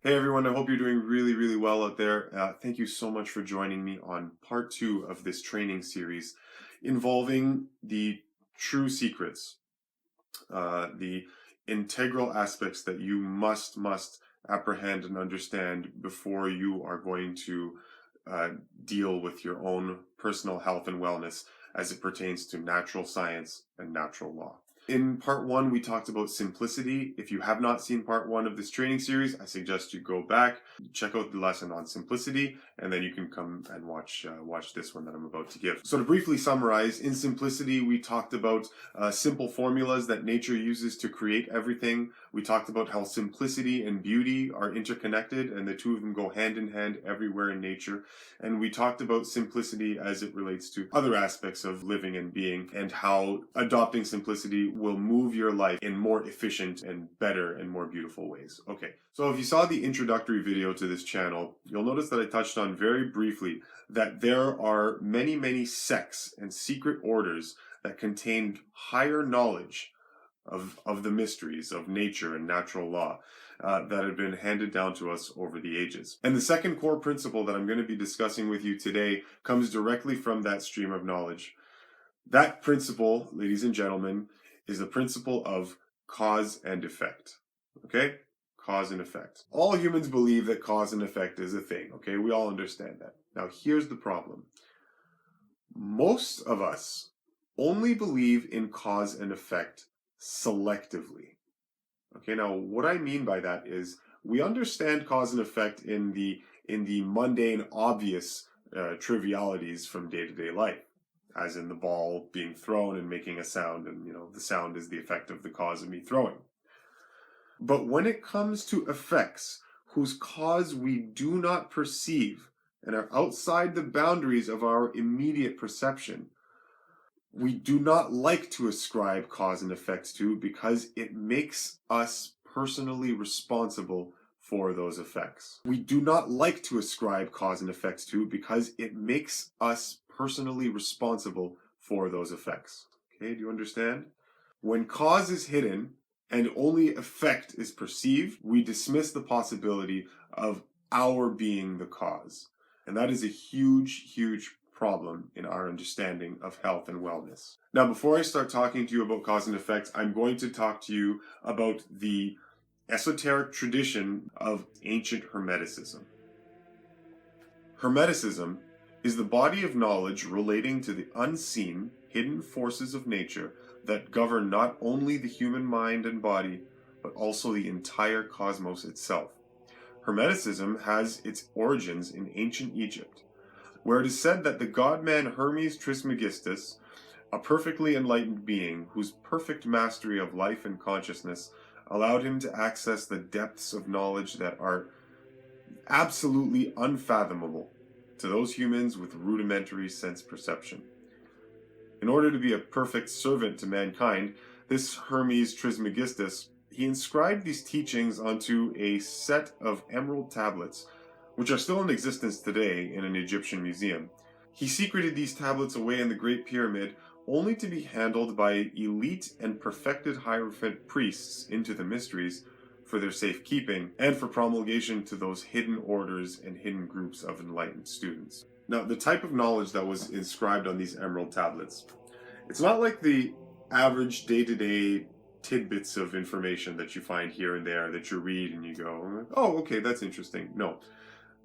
Hey everyone, I hope you're doing really well out there. Thank you so much for joining me on part 2 of this training series involving the true secrets, the integral aspects that you must apprehend and understand before you are going to uh, deal with your own personal health and wellness as it pertains to natural science and natural law. In part 1, we talked about simplicity. If you have not seen part 1 of this training series, I suggest you go back, check out the lesson on simplicity, and then you can come and watch this one that I'm about to give. So to briefly summarize, in simplicity, we talked about simple formulas that nature uses to create everything. We talked about how simplicity and beauty are interconnected, and the two of them go hand in hand everywhere in nature. And we talked about simplicity as it relates to other aspects of living and being, and how adopting simplicity will move your life in more efficient and better and more beautiful ways. Okay, so if you saw the introductory video to this channel, you'll notice that I touched on very briefly that there are many sects and secret orders that contain higher knowledge of the mysteries of nature and natural law that have been handed down to us over the ages. And the second core principle that I'm going to be discussing with you today comes directly from that stream of knowledge. That principle, ladies and gentlemen, is the principle of cause and effect. Okay? Cause and effect. All humans believe that cause and effect is a thing. Okay? We all understand that. Now, here's the problem. Most of us only believe in cause and effect selectively. Okay, now what I mean by that is we understand cause and effect in the mundane, obvious trivialities from day-to-day life, as in the ball being thrown and making a sound, and the sound is the effect of the cause of me throwing. But when it comes to effects whose cause we do not perceive and are outside the boundaries of our immediate perception, we do not like to ascribe cause and effects to, because it makes us personally responsible for those effects. We do not like to ascribe cause and effects to because it makes us personally responsible for those effects. Okay, do you understand? When cause is hidden and only effect is perceived, we dismiss the possibility of our being the cause. And that is a huge problem in our understanding of health and wellness. Now, before I start talking to you about cause and effect, I'm going to talk to you about the esoteric tradition of ancient Hermeticism. Hermeticism is the body of knowledge relating to the unseen, hidden forces of nature that govern not only the human mind and body, but also the entire cosmos itself. Hermeticism has its origins in ancient Egypt, where it is said that the god-man Hermes Trismegistus, a perfectly enlightened being whose perfect mastery of life and consciousness allowed him to access the depths of knowledge that are absolutely unfathomable to those humans with rudimentary sense perception. In order to be a perfect servant to mankind, this Hermes Trismegistus, he inscribed these teachings onto a set of emerald tablets, which are still in existence today in an Egyptian museum. He secreted these tablets away in the Great Pyramid, only to be handled by elite and perfected Hierophant priests into the mysteries for their safekeeping and for promulgation to those hidden orders and hidden groups of enlightened students. Now, the type of knowledge that was inscribed on these emerald tablets, it's not like the average day-to-day tidbits of information that you find here and there that you read and you go, oh, okay, that's interesting. No.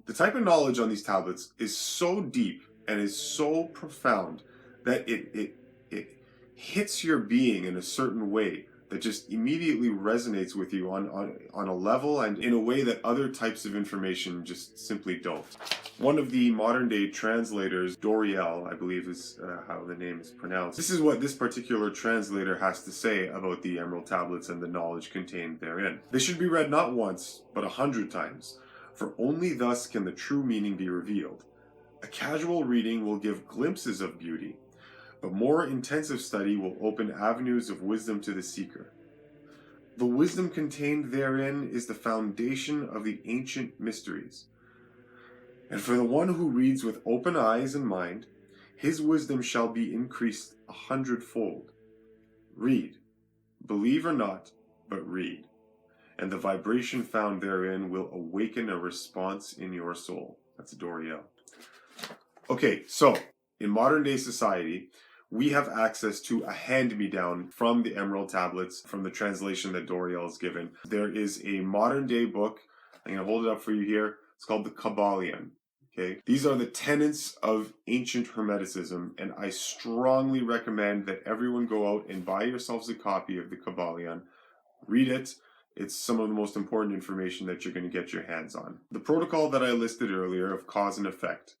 The type of knowledge on these tablets is so deep and is so profound that it hits your being in a certain way that just immediately resonates with you on a level and in a way that other types of information just simply don't. One of the modern day translators, Doriel, I believe is how the name is pronounced. This is what this particular translator has to say about the emerald tablets and the knowledge contained therein. They should be read not once, but 100 times, for only thus can the true meaning be revealed. A casual reading will give glimpses of beauty, but more intensive study will open avenues of wisdom to the seeker. The wisdom contained therein is the foundation of the ancient mysteries. And for the one who reads with open eyes and mind, his wisdom shall be increased 100-fold. Read. Believe or not, but read. and the vibration found therein will awaken a response in your soul. That's Doriel. Okay, so in modern day society, we have access to a hand-me-down from the Emerald Tablets, from the translation that Doriel has given. There is a modern day book. I'm going to hold it up for you here. It's called the Kybalion. Okay, these are the tenets of ancient Hermeticism, and I strongly recommend that everyone go out and buy yourselves a copy of the Kybalion. Read it. It's some of the most important information that you're going to get your hands on. The protocol that I listed earlier of cause and effect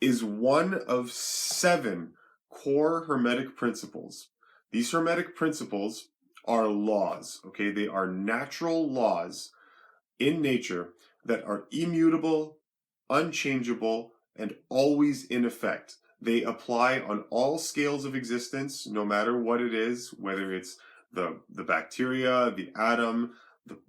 is one of 7 core Hermetic principles. These Hermetic principles are laws, okay? They are natural laws in nature that are immutable, unchangeable, and always in effect. They apply on all scales of existence, no matter what it is, whether it's the bacteria, the atom,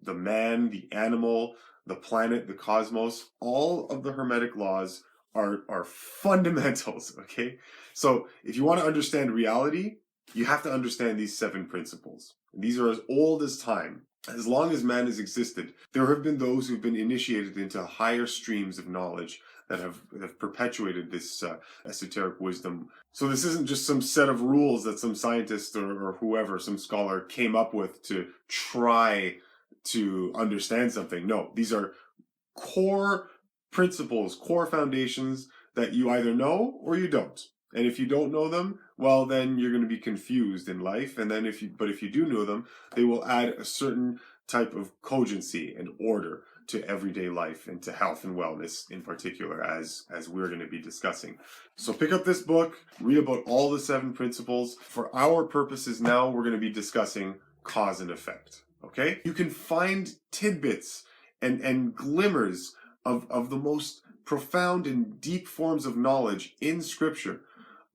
the man, the animal, the planet, the cosmos. All of the Hermetic laws are fundamentals, okay? So if you want to understand reality, you have to understand these 7 principles. These are as old as time. As long as man has existed, there have been those who've been initiated into higher streams of knowledge that have perpetuated this esoteric wisdom. So this isn't just some set of rules that some scientist or whoever, some scholar came up with to try to understand something. No, these are core principles, core foundations that you either know or you don't. And if you don't know them, well, then you're going to be confused in life. And then if you do know them, they will add a certain type of cogency and order to everyday life and to health and wellness in particular, as we're going to be discussing. So pick up this book, read about all the 7 principles. For our purposes now, we're going to be discussing cause and effect. Okay? You can find tidbits and glimmers of the most profound and deep forms of knowledge in Scripture,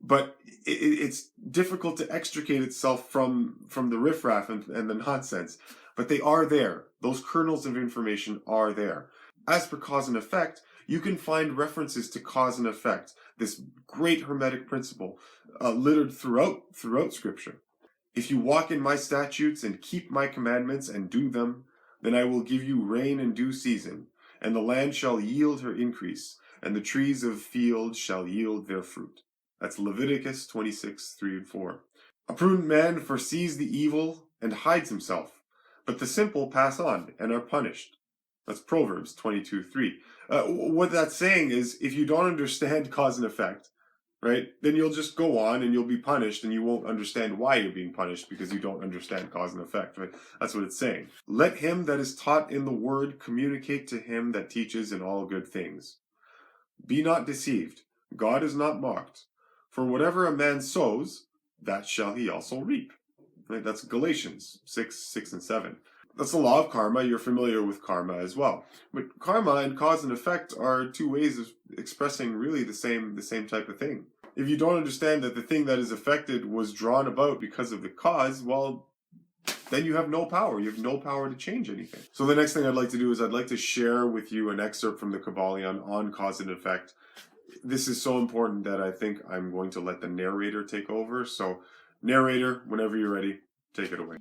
but it's difficult to extricate itself from the riffraff and the nonsense. But they are there. Those kernels of information are there. As for cause and effect, you can find references to cause and effect, this great Hermetic principle, littered throughout Scripture. If you walk in my statutes and keep my commandments and do them, then I will give you rain in due season, and the land shall yield her increase, and the trees of field shall yield their fruit. That's Leviticus 26, 3 and 4. A prudent man foresees the evil and hides himself, but the simple pass on and are punished. That's Proverbs 22, 3. What that's saying is, if you don't understand cause and effect, right, then you'll just go on and you'll be punished, and you won't understand why you're being punished because you don't understand cause and effect, right? That's what it's saying. Let him that is taught in the word communicate to him that teaches in all good things. Be not deceived. God is not mocked. For whatever a man sows, that shall he also reap. Right? That's Galatians 6 and 7. That's the law of karma. You're familiar with karma as well. But karma and cause and effect are 2 ways of expressing really the same type of thing. If you don't understand that the thing that is affected was drawn about because of the cause, well, then you have no power. You have no power to change anything. So the next thing I'd like to do is I'd like to share with you an excerpt from the Kybalion on cause and effect. This is so important that I think I'm going to let the narrator take over. So, narrator, whenever you're ready, take it away.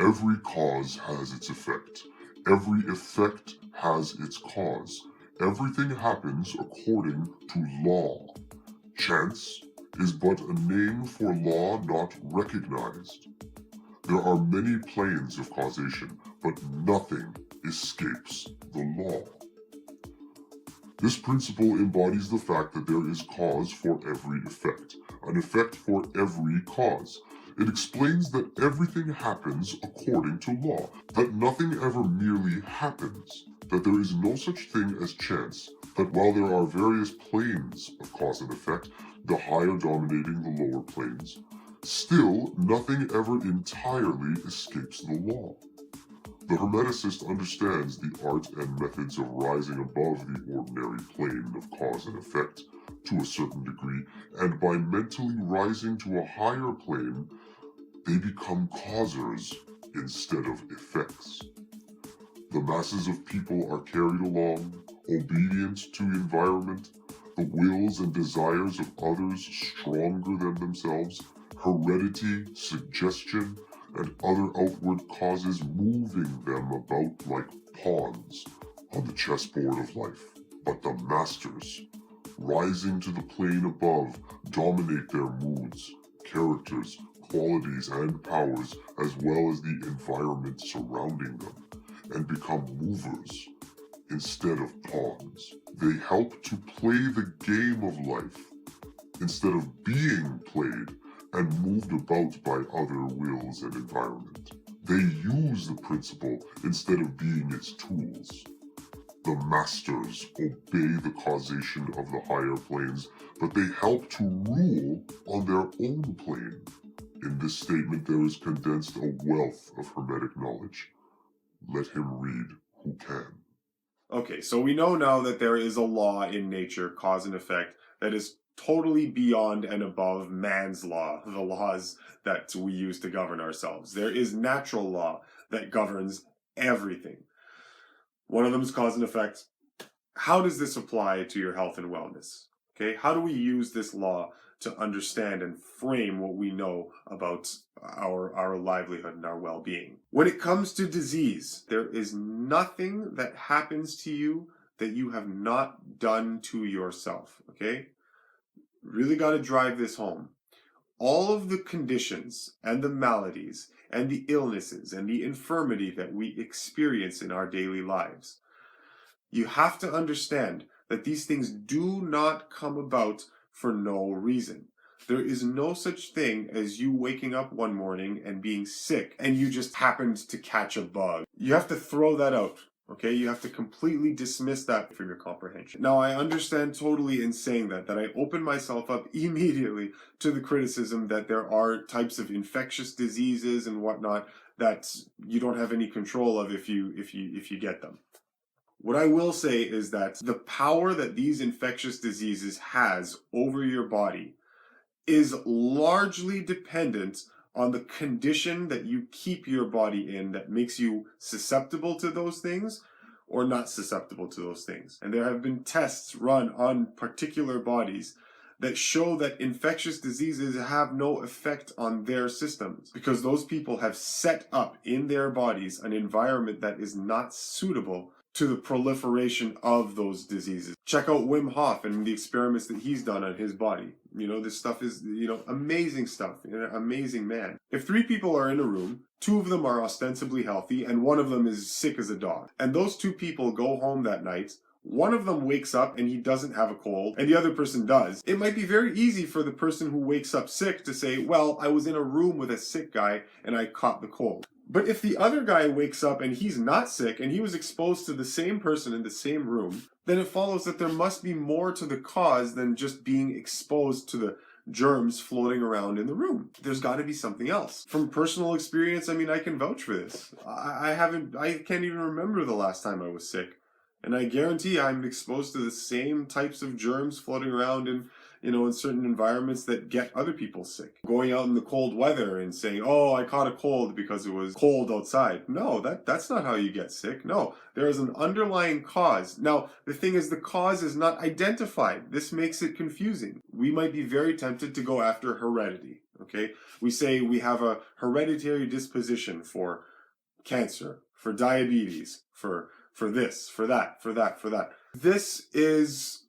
Every cause has its effect. Every effect has its cause. Everything happens according to law. Chance is but a name for law not recognized. There are many planes of causation, but nothing escapes the law. This principle embodies the fact that there is cause for every effect, an effect for every cause. It explains that everything happens according to law, that nothing ever merely happens, that there is no such thing as chance, that while there are various planes of cause and effect, the higher dominating the lower planes, still nothing ever entirely escapes the law. The Hermeticist understands the art and methods of rising above the ordinary plane of cause and effect to a certain degree, and by mentally rising to a higher plane, they become causers instead of effects. The masses of people are carried along, obedient to environment, the wills and desires of others stronger than themselves, heredity, suggestion, and other outward causes moving them about like pawns on the chessboard of life. But the masters, rising to the plane above, dominate their moods, characters, qualities, and powers, as well as the environment surrounding them, and become movers instead of pawns. They help to play the game of life instead of being played and moved about by other wills and environment. They use the principle instead of being its tools. The masters obey the causation of the higher planes, but they help to rule on their own plane. In this statement there is condensed a wealth of Hermetic knowledge. Let him read who can. Okay, so we know now that there is a law in nature, cause and effect, that is totally beyond and above man's law, the laws that we use to govern ourselves. There is natural law that governs everything. One of them is cause and effect. How does this apply to your health and wellness? Okay, how do we use this law to understand and frame what we know about our livelihood and our well-being? When it comes to disease, there is nothing that happens to you that you have not done to yourself. Okay, really got to drive this home. All of the conditions and the maladies and the illnesses and the infirmity that we experience in our daily lives, you have to understand that these things do not come about for no reason. There is no such thing as you waking up one morning and being sick and you just happened to catch a bug. You have to throw that out. Okay, you have to completely dismiss that from your comprehension. Now, I understand totally in saying that I open myself up immediately to the criticism that there are types of infectious diseases and whatnot that you don't have any control of if you get them. What I will say is that the power that these infectious diseases has over your body is largely dependent on the condition that you keep your body in that makes you susceptible to those things or not susceptible to those things. And there have been tests run on particular bodies that show that infectious diseases have no effect on their systems because those people have set up in their bodies an environment that is not suitable to the proliferation of those diseases. Check out Wim Hof and the experiments that he's done on his body. You know, this stuff is, amazing stuff. An amazing man. If 3 people are in a room, 2 of them are ostensibly healthy and 1 of them is sick as a dog. And those 2 people go home that night. One of them wakes up and he doesn't have a cold, and the other person does. It might be very easy for the person who wakes up sick to say, well, I was in a room with a sick guy and I caught the cold. But if the other guy wakes up and he's not sick and he was exposed to the same person in the same room, then it follows that there must be more to the cause than just being exposed to the germs floating around in the room. There's got to be something else. From personal experience, I can vouch for this. I can't even remember the last time I was sick. And I guarantee I'm exposed to the same types of germs floating around in certain environments that get other people sick. Going out in the cold weather and saying, oh, I caught a cold because it was cold outside. No, that's not how you get sick. No, there is an underlying cause. Now, the thing is, the cause is not identified. This makes it confusing. We might be very tempted to go after heredity, okay? We say we have a hereditary disposition for cancer, for diabetes, for this, for that, for that, for that. This is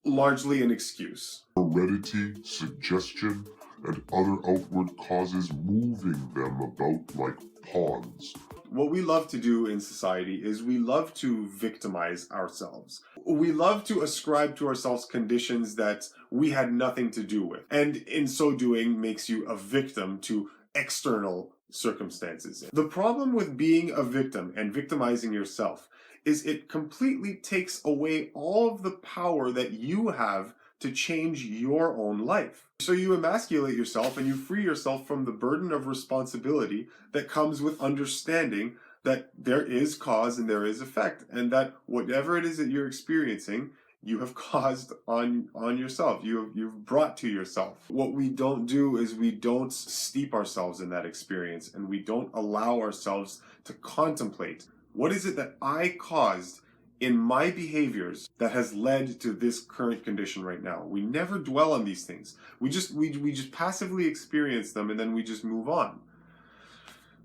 largely an excuse. Heredity, suggestion, and other outward causes moving them about like pawns. What we love to do in society is we love to victimize ourselves. We love to ascribe to ourselves conditions that we had nothing to do with. And in so doing makes you a victim to external circumstances. The problem with being a victim and victimizing yourself is it completely takes away all of the power that you have to change your own life. So you emasculate yourself and you free yourself from the burden of responsibility that comes with understanding that there is cause and there is effect, and that whatever it is that you're experiencing, you have caused on yourself. You've brought to yourself. What we don't do is we don't steep ourselves in that experience, and we don't allow ourselves to contemplate, what is it that I caused in my behaviors that has led to this current condition right now? We never dwell on these things. We just passively experience them, and then we just move on.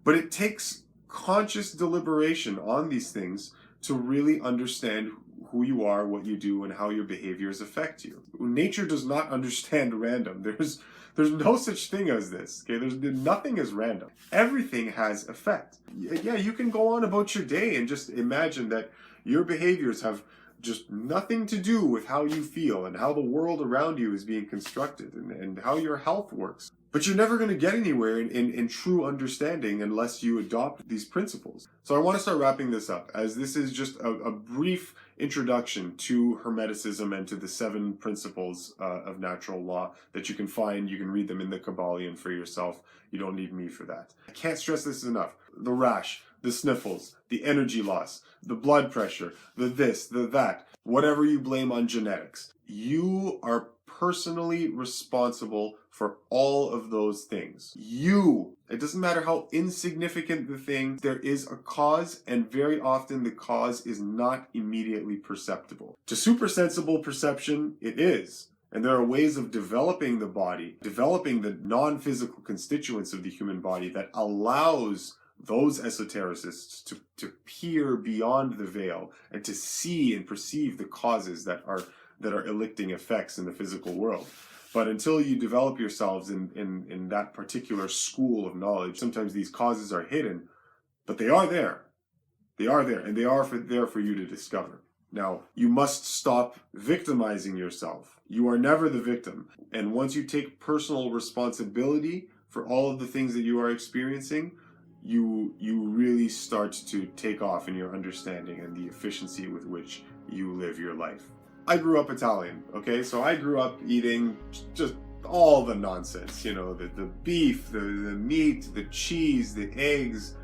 But it takes conscious deliberation on these things to really understand who you are, what you do, and how your behaviors affect you. Nature does not understand random. There's no such thing as this. Okay, there's nothing is random. Everything has effect. Yeah, you can go on about your day and just imagine that your behaviors have just nothing to do with how you feel and how the world around you is being constructed and how your health works. But you're never going to get anywhere in true understanding unless you adopt these principles. So I want to start wrapping this up, as this is just a brief introduction to Hermeticism and to the 7 principles of natural law that you can find. You can read them in the Kabbalion for yourself. You don't need me for that. I can't stress this enough. The rash, the sniffles, the energy loss, the blood pressure, the this, the that, whatever you blame on genetics. You are personally responsible for all of those things. It doesn't matter how insignificant the thing, there is a cause, and very often the cause is not immediately perceptible. To supersensible perception, it is. And there are ways of developing the body, developing the non-physical constituents of the human body that allows those esotericists to peer beyond the veil and to see and perceive the causes that are eliciting effects in the physical world. But until you develop yourselves in that particular school of knowledge, sometimes these causes are hidden, but they are there. They are there, and they are there for you to discover. Now, you must stop victimizing yourself. You are never the victim. And once you take personal responsibility for all of the things that you are experiencing, you really start to take off in your understanding and the efficiency with which you live your life. I grew up Italian, okay? So I grew up eating just all the nonsense, you know, the beef, the meat, the cheese, the eggs,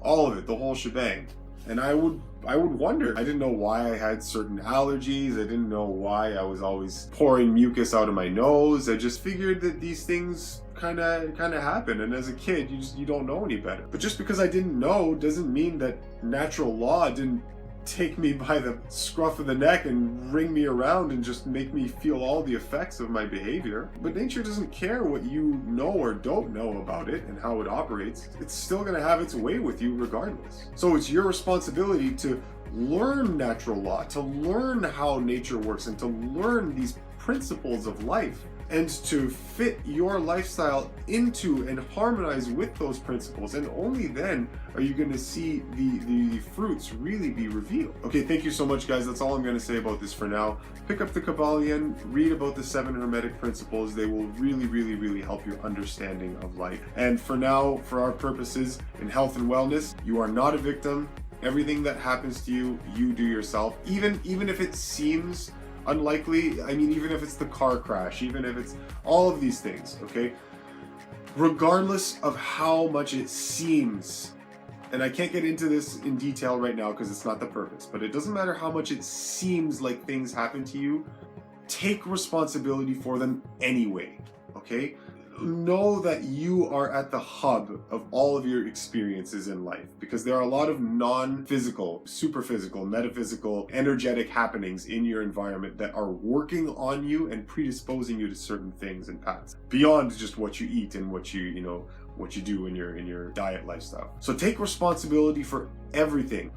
all of it, the whole shebang. And I would wonder. I didn't know why I had certain allergies. I didn't know why I was always pouring mucus out of my nose. I just figured that these things kind of happen. And as a kid, you don't know any better. But just because I didn't know doesn't mean that natural law didn't take me by the scruff of the neck and wring me around and just make me feel all the effects of my behavior. But nature doesn't care what you know or don't know about it and how it operates. It's still going to have its way with you regardless. So it's your responsibility to learn natural law, to learn how nature works, and to learn these principles of life, and to fit your lifestyle into and harmonize with those principles. And only then are you going to see the fruits really be revealed. Okay, thank you so much, guys. That's all I'm going to say about this for now. Pick up the Kabbalion, read about the 7 Hermetic principles. They will really help your understanding of life. And for now, for our purposes in health and wellness, you are not a victim. Everything that happens to you, you do yourself. Even if it seems unlikely, I mean, even if it's the car crash, even if it's all of these things, okay? Regardless of how much it seems, and I can't get into this in detail right now because it's not the purpose, but it doesn't matter how much it seems like things happen to you, take responsibility for them anyway, okay? Know that you are at the hub of all of your experiences in life, because there are a lot of non-physical, superphysical, metaphysical, energetic happenings in your environment that are working on you and predisposing you to certain things and paths beyond just what you eat and what you do in your diet lifestyle. So take responsibility for everything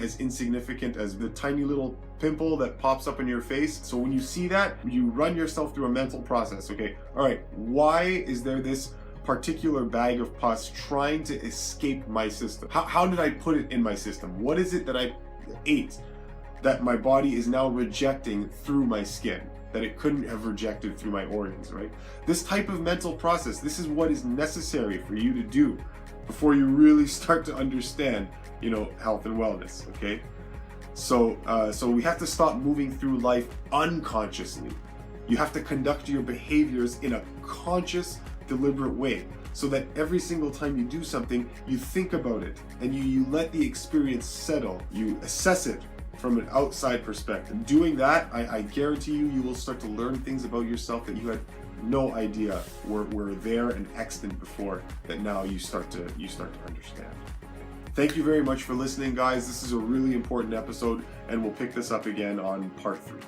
as insignificant as the tiny little pimple that pops up in your face. So when you see that, you run yourself through a mental process. Okay, all right, why is there this particular bag of pus trying to escape my system? How did I put it in my system? What is it that I ate that my body is now rejecting through my skin, that it couldn't have rejected through my organs, right? This type of mental process, this is what is necessary for you to do before you really start to understand, health and wellness, okay? So we have to stop moving through life unconsciously. You have to conduct your behaviors in a conscious, deliberate way, so that every single time you do something, you think about it and you let the experience settle. You assess it from an outside perspective. Doing that, I guarantee you will start to learn things about yourself that you had no idea were there and extant before, that now you start to understand. Thank you very much for listening, guys. This is a really important episode, and we'll pick this up again on part 3.